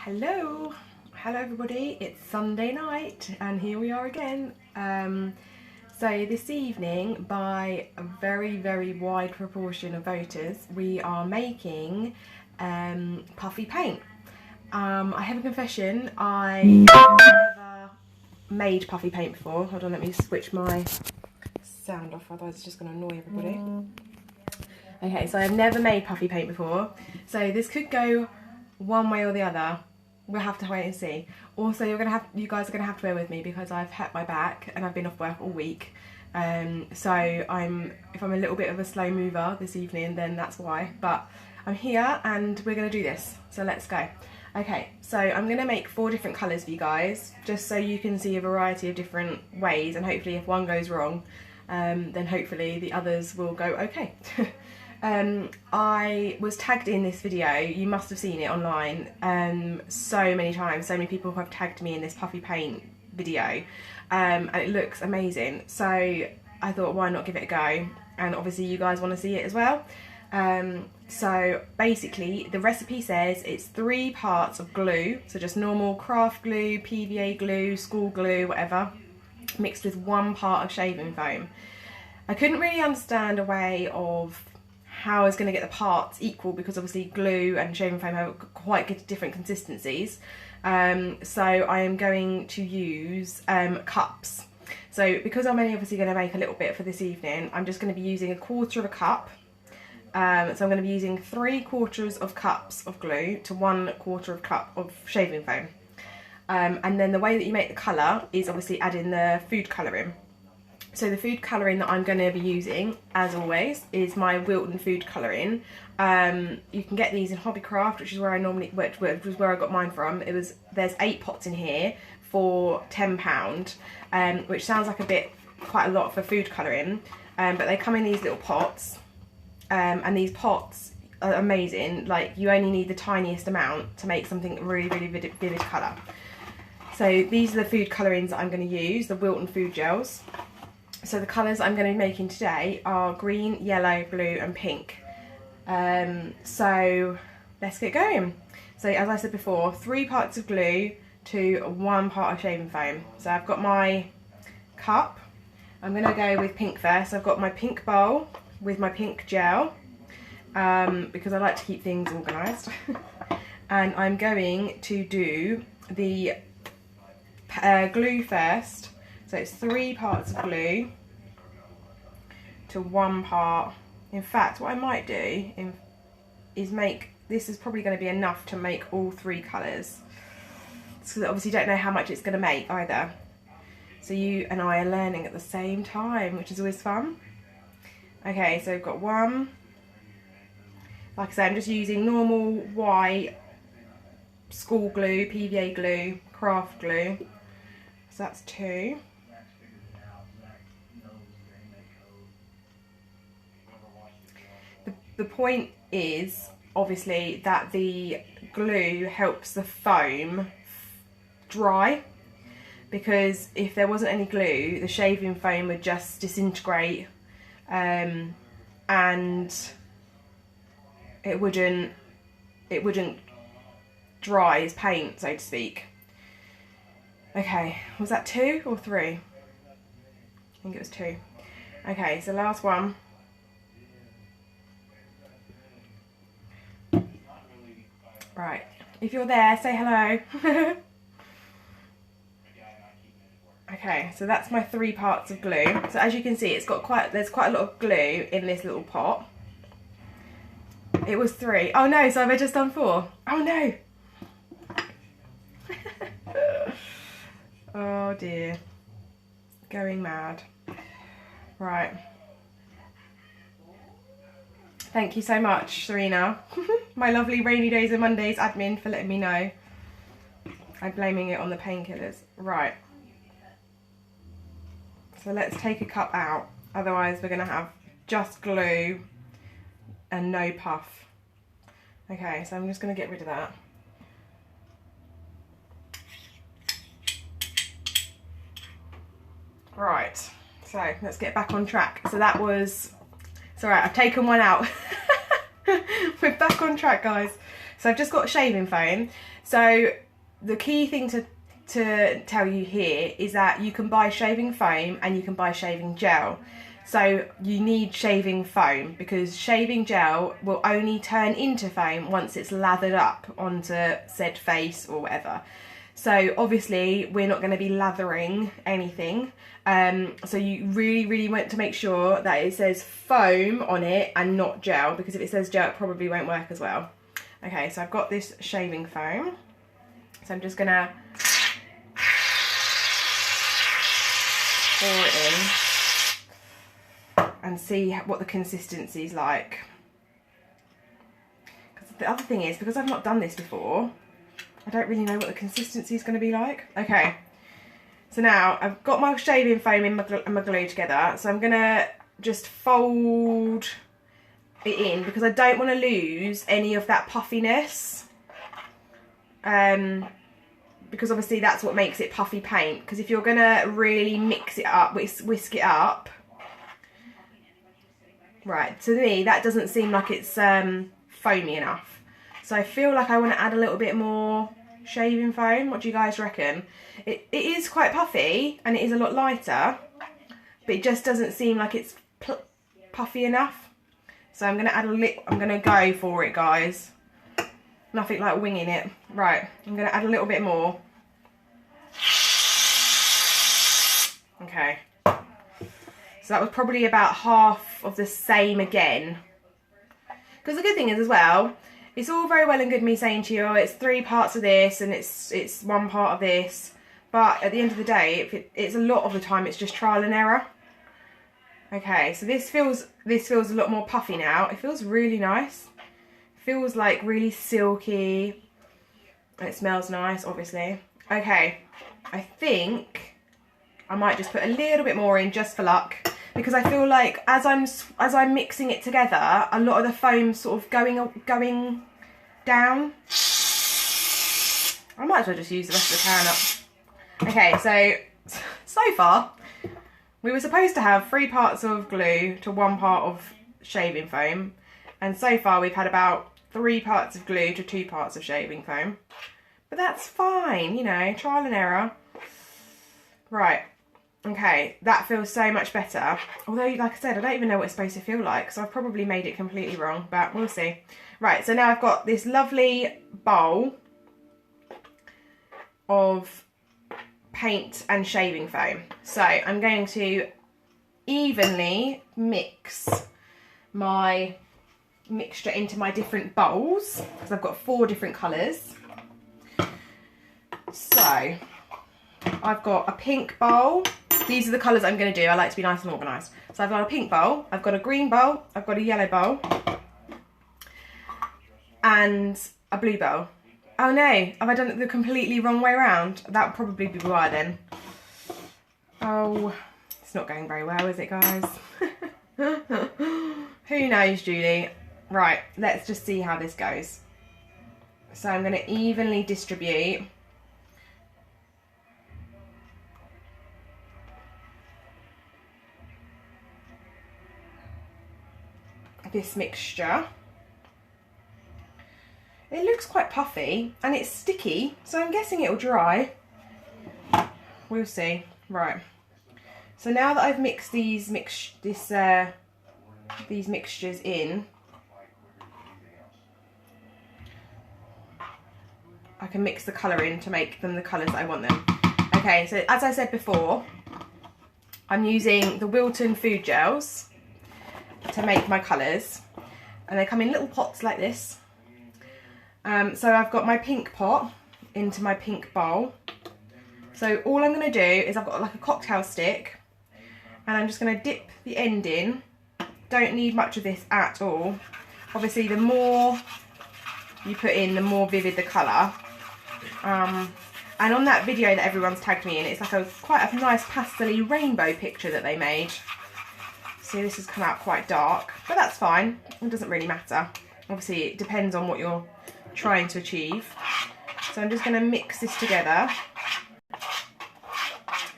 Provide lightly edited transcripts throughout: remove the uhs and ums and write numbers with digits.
Hello everybody, it's Sunday night and here we are again. So this evening, by a very wide proportion of voters, we are making Puffy Paint. I have a confession, I have never made Puffy Paint before. Hold on, let me switch my sound off, otherwise it's just going to annoy everybody. Okay, so I've never made Puffy Paint before, so this could go one way or the other. We'll have to wait and see. Also, you guys are gonna have to bear with me because I've hurt my back and I've been off work all week. So if I'm a little bit of a slow mover this evening, then that's why. But I'm here and we're gonna do this. So let's go. Okay, so I'm gonna make 4 different colours for you guys, just so you can see a variety of different ways, and hopefully if one goes wrong, then hopefully the others will go okay. I was tagged in this video, you must have seen it online so many times, so many people have tagged me in this Puffy Paint video, and it looks amazing, so I thought why not give it a go, and obviously you guys want to see it as well. So basically the recipe says it's 3 parts of glue, so just normal craft glue, PVA glue, school glue, whatever, mixed with 1 part of shaving foam. I couldn't really understand a way of how I was going to get the parts equal, because obviously glue and shaving foam have quite different consistencies. So I am going to use cups. So because I'm only obviously going to make a little bit for this evening, I'm just going to be using 1/4 of a cup. So I'm going to be using 3/4 of cups of glue to 1/4 of cup of shaving foam. And then the way that you make the colour is obviously adding the food colouring. So the food colouring that I'm going to be using, as always, is my Wilton food colouring. You can get these in Hobbycraft, which is where which was where I got mine from. There's 8 pots in here for £10, which sounds like quite a lot for food colouring, but they come in these little pots, and these pots are amazing. Like, you only need the tiniest amount to make something really vivid colour. So these are the food colourings that I'm going to use, the Wilton food gels. So the colours I'm going to be making today are green, yellow, blue and pink. So let's get going. So as I said before, 3 parts of glue to 1 part of shaving foam. So I've got my cup. I'm going to go with pink first. I've got my pink bowl with my pink gel, because I like to keep things organised. And I'm going to do the glue first. So it's 3 parts of glue to 1 part. In fact, what I might do is this is probably going to be enough to make all 3 colours. So obviously you don't know how much it's going to make either. So you and I are learning at the same time, which is always fun. Okay, so I've got 1. Like I say, I'm just using normal white school glue, PVA glue, craft glue. So that's 2. The point is obviously that the glue helps the foam dry, because if there wasn't any glue, the shaving foam would just disintegrate, and it wouldn't dry as paint, so to speak. Okay, was that 2 or 3? I think it was 2. Okay, so last one. Right, if you're there, say hello. Okay, so that's my 3 parts of glue. So as you can see, there's quite a lot of glue in this little pot. It was 3. Oh no, so have I just done 4? Oh no. Oh dear, going mad. Right, thank you so much, Serena, my lovely Rainy Days and Mondays admin, for letting me know. I'm blaming it on the painkillers. Right, so let's take a cup out, otherwise we're going to have just glue and no puff. Okay, so I'm just going to get rid of that. Right, so let's get back on track. So that was, it's alright, I've taken one out. We're back on track, guys. So I've just got shaving foam. So the key thing to tell you here is that you can buy shaving foam and you can buy shaving gel. So you need shaving foam because shaving gel will only turn into foam once it's lathered up onto said face or whatever. So obviously we're not going to be lathering anything. So you really want to make sure that it says foam on it and not gel, because if it says gel it probably won't work as well. Okay, so I've got this shaving foam. So I'm just going to pour it in and see what the consistency is like. Because the other thing is, because I've not done this before, I don't really know what the consistency is going to be like. Okay, so now I've got my shaving foam and my glue together, so I'm going to just fold it in because I don't want to lose any of that puffiness. Because obviously that's what makes it puffy paint. Because if you're going to really mix it up, whisk it up, right, to me that doesn't seem like it's foamy enough. So I feel like I want to add a little bit more shaving foam. What do you guys reckon? It is quite puffy and it is a lot lighter, but it just doesn't seem like it's puffy enough. So I'm going to add I'm going to go for it, guys. Nothing like winging it. Right, I'm going to add a little bit more. Okay. So that was probably about half of the same again. Because the good thing is as well, it's all very well and good me saying to you, oh, it's 3 parts of this and it's 1 part of this. But at the end of the day, it's a lot of the time it's just trial and error. Okay, so this feels a lot more puffy now. It feels really nice. Feels like really silky, and it smells nice, obviously. Okay, I think I might just put a little bit more in just for luck, because I feel like as I'm mixing it together, a lot of the foam's sort of going down. I might as well just use the rest of the can up. Okay, so far we were supposed to have 3 parts of glue to 1 part of shaving foam, and so far we've had about 3 parts of glue to 2 parts of shaving foam. But that's fine, you know, trial and error. Right, okay, that feels so much better. Although, like I said, I don't even know what it's supposed to feel like, so I've probably made it completely wrong, but we'll see. Right, so now I've got this lovely bowl of paint and shaving foam. So I'm going to evenly mix my mixture into my different bowls, because I've got 4 different colours. So I've got a pink bowl. These are the colours I'm going to do. I like to be nice and organised. So I've got a pink bowl, I've got a green bowl, I've got a yellow bowl and a blue bowl. Oh no, have I done it the completely wrong way around? That would probably be why then. Oh, it's not going very well, is it, guys? Who knows, Julie? Right, let's just see how this goes. So I'm going to evenly distribute this mixture. It looks quite puffy and it's sticky, so I'm guessing it'll dry. We'll see. Right. So now that I've mixed these mixtures in, I can mix the colour in to make them the colours that I want them. Okay, so as I said before, I'm using the Wilton food gels to make my colours, and they come in little pots like this. So I've got my pink pot into my pink bowl. So all I'm going to do is I've got like a cocktail stick, and I'm just going to dip the end in. Don't need much of this at all. Obviously the more you put in, the more vivid the colour. And on that video that everyone's tagged me in, it's like quite a nice pastel-y rainbow picture that they made. See, this has come out quite dark, but that's fine. It doesn't really matter. Obviously it depends on what you're trying to achieve. So I'm just going to mix this together.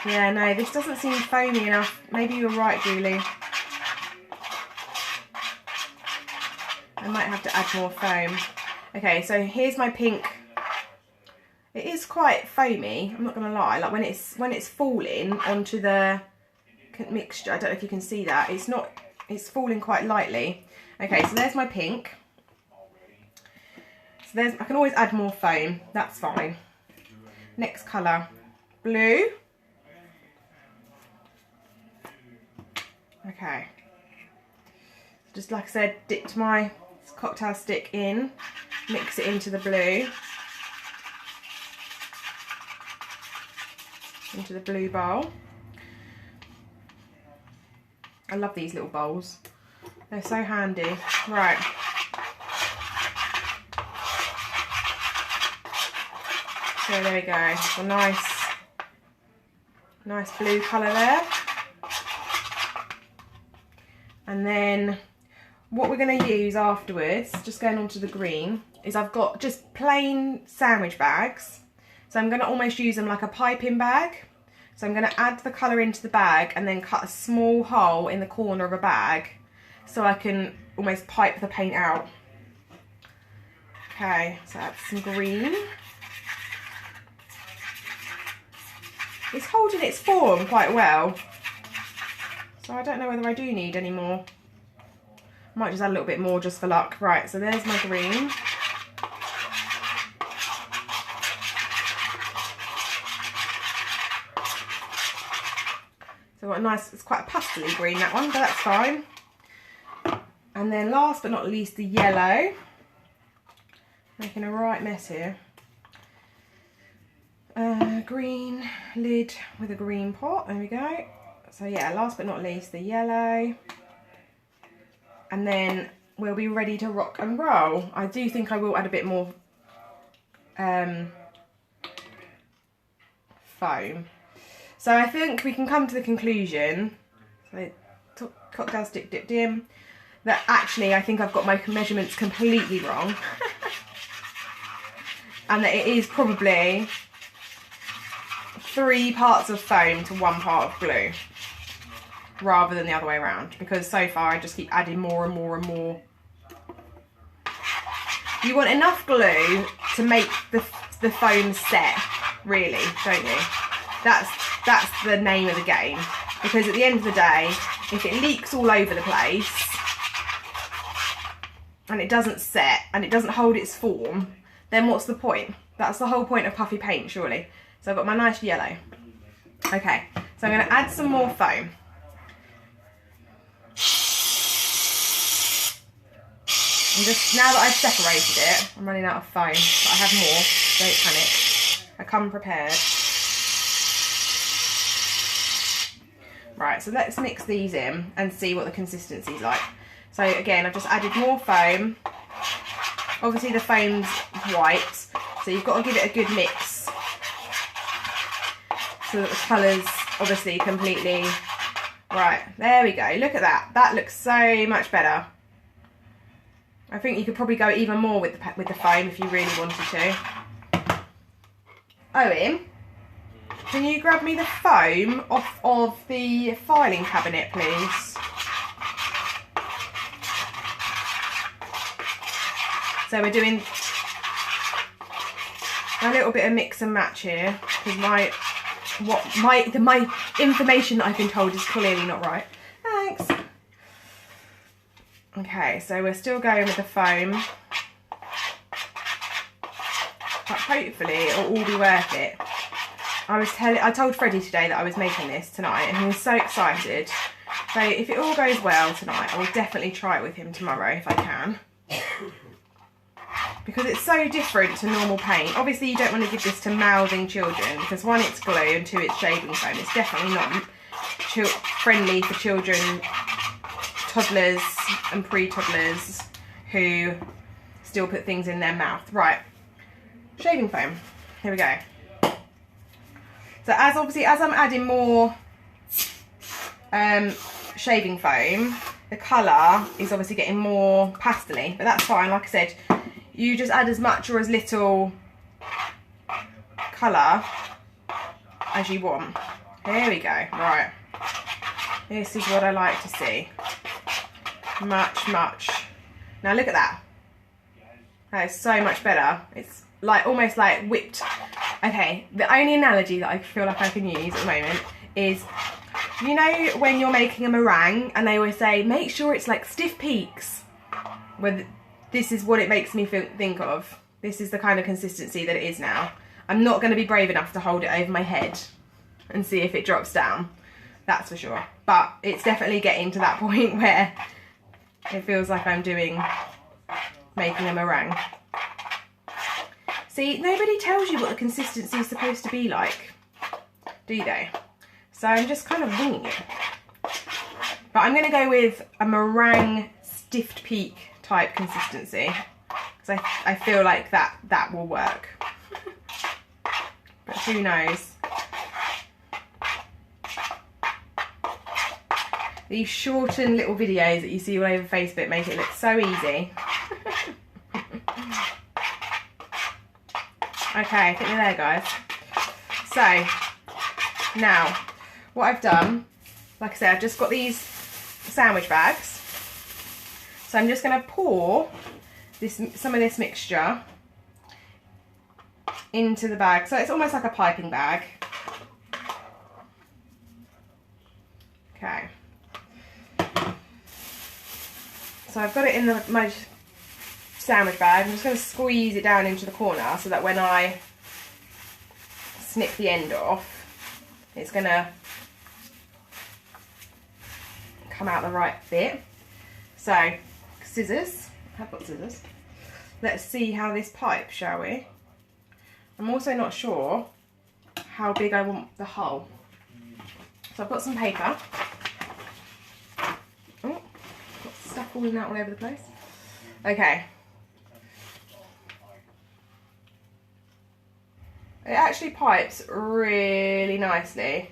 Yeah, no, this doesn't seem foamy enough. Maybe you're right, Julie. I might have to add more foam. Okay, so here's my pink. It is quite foamy, I'm not gonna lie. Like when it's falling onto the mixture, I don't know if you can see that. It's falling quite lightly. Okay, so there's my pink. So I can always add more foam, that's fine. Next colour, blue. Okay. Just like I said, dipped my cocktail stick in, mix it into the blue. Into the blue bowl. I love these little bowls. They're so handy. Right. So there we go. A nice blue colour there. And then what we're going to use afterwards, just going on to the green, is I've got just plain sandwich bags. So I'm going to almost use them like a piping bag. So I'm going to add the colour into the bag and then cut a small hole in the corner of a bag so I can almost pipe the paint out. Okay, so that's some green. It's holding its form quite well. So I don't know whether I do need any more. I might just add a little bit more just for luck. Right, so there's my green. So what a nice, it's quite a pastel-y green, that one, but that's fine. And then last but not least, the yellow. Making a right mess here. Green lid with a green pot, there we go. So yeah, last but not least, the yellow. And then we'll be ready to rock and roll. I do think I will add a bit more foam. So I think we can come to the conclusion, so cocktail stick dipped in, that actually I think I've got my measurements completely wrong. And that it is probably 3 parts of foam to 1 part of glue, rather than the other way around, because so far I just keep adding more and more and more. You want enough glue to make the foam set, really, don't you? That's the name of the game, because at the end of the day, if it leaks all over the place and it doesn't set and it doesn't hold its form, then what's the point? That's the whole point of puffy paint, surely. So I've got my nice yellow. Okay, so I'm going to add some more foam. And just now that I've separated it, I'm running out of foam, but I have more, don't panic. I come prepared. Right, so let's mix these in and see what the consistency's like. So again, I've just added more foam. Obviously the foam's white, so you've got to give it a good mix so that the colour's obviously completely... Right, there we go, look at that. That looks so much better. I think you could probably go even more with the foam if you really wanted to. Owen, can you grab me the foam off of the filing cabinet, please? So we're doing a little bit of mix and match here, because my information that I've been told is clearly not right. Thanks. Okay, so we're still going with the foam, but hopefully it'll all be worth it. I told Freddie today that I was making this tonight, and he was so excited. So if it all goes well tonight, I will definitely try it with him tomorrow if I can. Because it's so different to normal paint. Obviously you don't want to give this to mouthing children, because 1, it's glue, and 2, it's shaving foam. It's definitely not friendly for children, toddlers and pre-toddlers who still put things in their mouth. Right, shaving foam, here we go. So as I'm adding more shaving foam, the colour is obviously getting more pastel-y, but that's fine. Like I said, you just add as much or as little colour as you want. Here we go, right. This is what I like to see. Much. Now look at that. That is so much better. It's like almost like whipped. Okay, the only analogy that I feel like I can use at the moment is, you know when you're making a meringue and they always say, make sure it's like stiff peaks. Well, this is what it makes me think of. This is the kind of consistency that it is now. I'm not going to be brave enough to hold it over my head and see if it drops down. That's for sure. But it's definitely getting to that point where it feels like I'm making a meringue. See, nobody tells you what the consistency is supposed to be like, do they? So I'm just kind of winging it. But I'm going to go with a meringue stiffed peak type consistency, because I feel like that will work. But who knows? These shortened little videos that you see all over Facebook make it look so easy. Okay, I think we're there, guys. So, now, what I've done, like I said, I've just got these sandwich bags. So I'm just going to pour some of this mixture into the bag. So it's almost like a piping bag. Okay. So I've got it in my sandwich bag. I'm just going to squeeze it down into the corner so that when I snip the end off, it's going to come out the right bit. So, scissors. I've got scissors. Let's see how this pipe, shall we? I'm also not sure how big I want the hole. So I've got some paper. Oh, got stuff falling out all over the place. Okay. It actually pipes really nicely.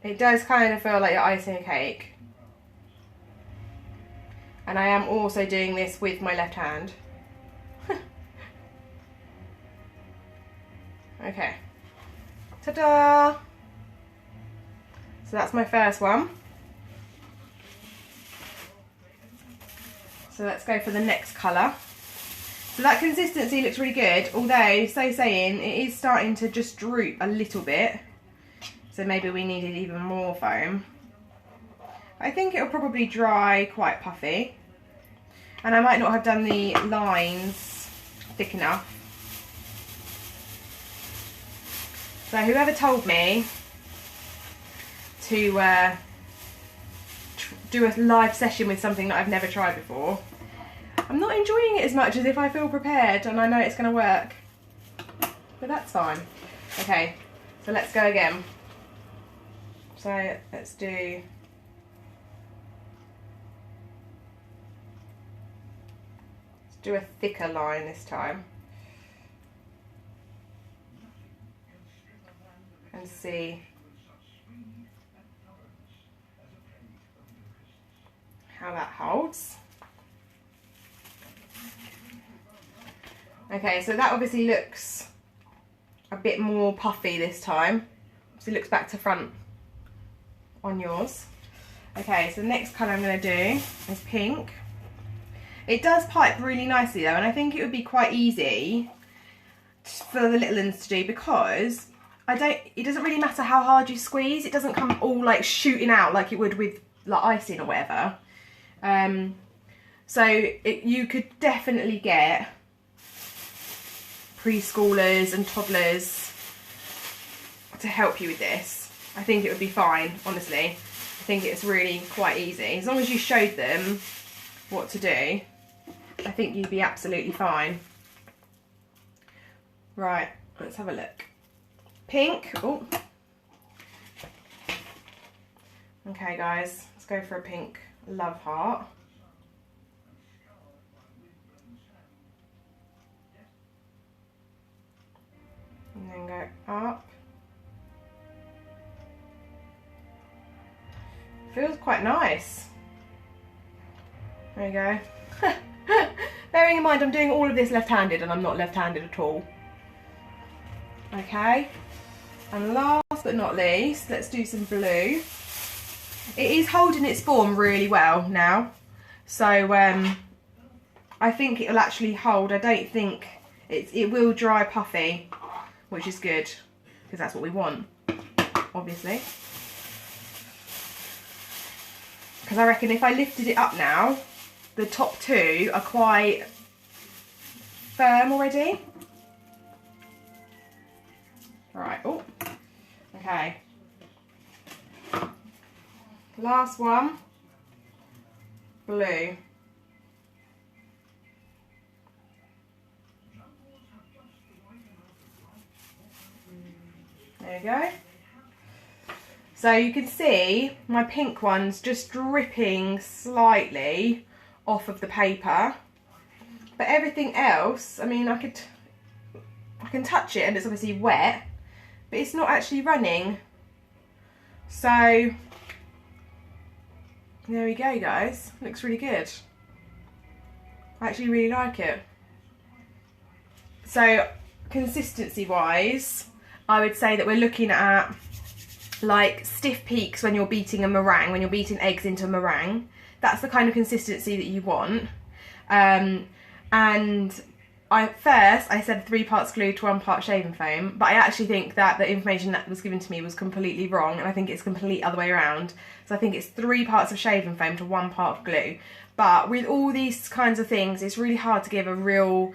It does kind of feel like you're icing a cake. And I am also doing this with my left hand. Okay. Ta-da! So that's my first one. So let's go for the next colour. So that consistency looks really good, although, so saying, it is starting to just droop a little bit. So maybe we needed even more foam. I think it'll probably dry quite puffy. And I might not have done the lines thick enough. So whoever told me to do a live session with something that I've never tried before, I'm not enjoying it as much as if I feel prepared and I know it's going to work. But that's fine. Okay, so let's go again. So let's do... do a thicker line this time and see how that holds. Okay, so that obviously looks a bit more puffy this time. So it looks back to front on yours. Okay, so the next colour I'm going to do is pink. It does pipe really nicely though, and I think it would be quite easy for the little ones to do, because it doesn't really matter how hard you squeeze, it doesn't come all like shooting out like it would with like icing or whatever. So you could definitely get preschoolers and toddlers to help you with this. I think it would be fine, honestly. I think it's really quite easy. As long as you showed them what to do, I think you'd be absolutely fine. Right, let's have a look. Pink. Oh. Okay, guys, let's go for a pink love heart. And then go up. Feels quite nice. There you go. Bearing in mind I'm doing all of this left-handed and I'm not left-handed at all. Okay. And last but not least, let's do some blue. It is holding its form really well now. So I I think it will actually hold. I don't think it will dry puffy, which is good because that's what we want, obviously. Because I reckon if I lifted it up now, the top two are quite firm already. Right, oh, okay. Last one, blue. There you go. So you can see my pink one's just dripping slightly off of the paper. But everything else, I mean, I can touch it and it's obviously wet, but it's not actually running. So there we go, guys. Looks really good. I actually really like it. So consistency wise, I would say that we're looking at like stiff peaks when you're beating a meringue, when you're beating eggs into a meringue. That's the kind of consistency that you want. And first I said 3 parts glue to 1 part shaving foam, but I actually think that the information that was given to me was completely wrong, and I think it's complete other way around. So I think it's 3 parts of shaving foam to 1 part of glue. But with all these kinds of things, it's really hard to give a real,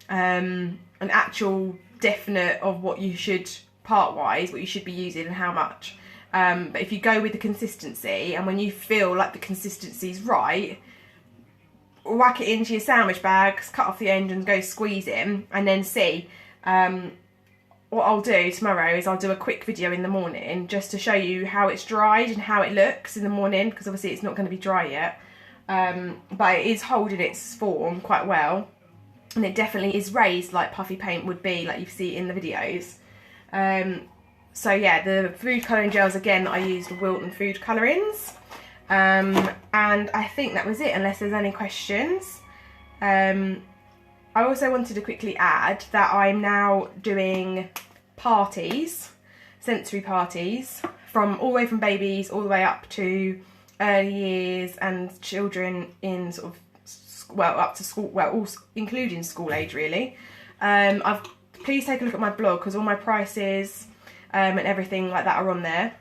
an actual definite of what you should, part-wise, what you should be using and how much. But if you go with the consistency, and when you feel like the consistency's right, whack it into your sandwich bags, cut off the end and go squeeze it, and then see. What I'll do tomorrow is I'll do a quick video in the morning just to show you how it's dried and how it looks in the morning, because obviously it's not going to be dry yet. But it is holding its form quite well, and it definitely is raised like Puffy Paint would be, like you see in the videos. So yeah, the food colouring gels again that I used were Wilton food colourings. And I think that was it, unless there's any questions. I also wanted to quickly add that I'm now doing parties, sensory parties, from all the way from babies all the way up to early years and children in sort of, well, up to school, well, all, including school age really. Please take a look at my blog, because all my prices and everything like that are on there.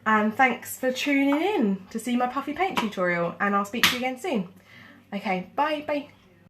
And thanks for tuning in to see my Puffy Paint tutorial, and I'll speak to you again soon. Okay, bye.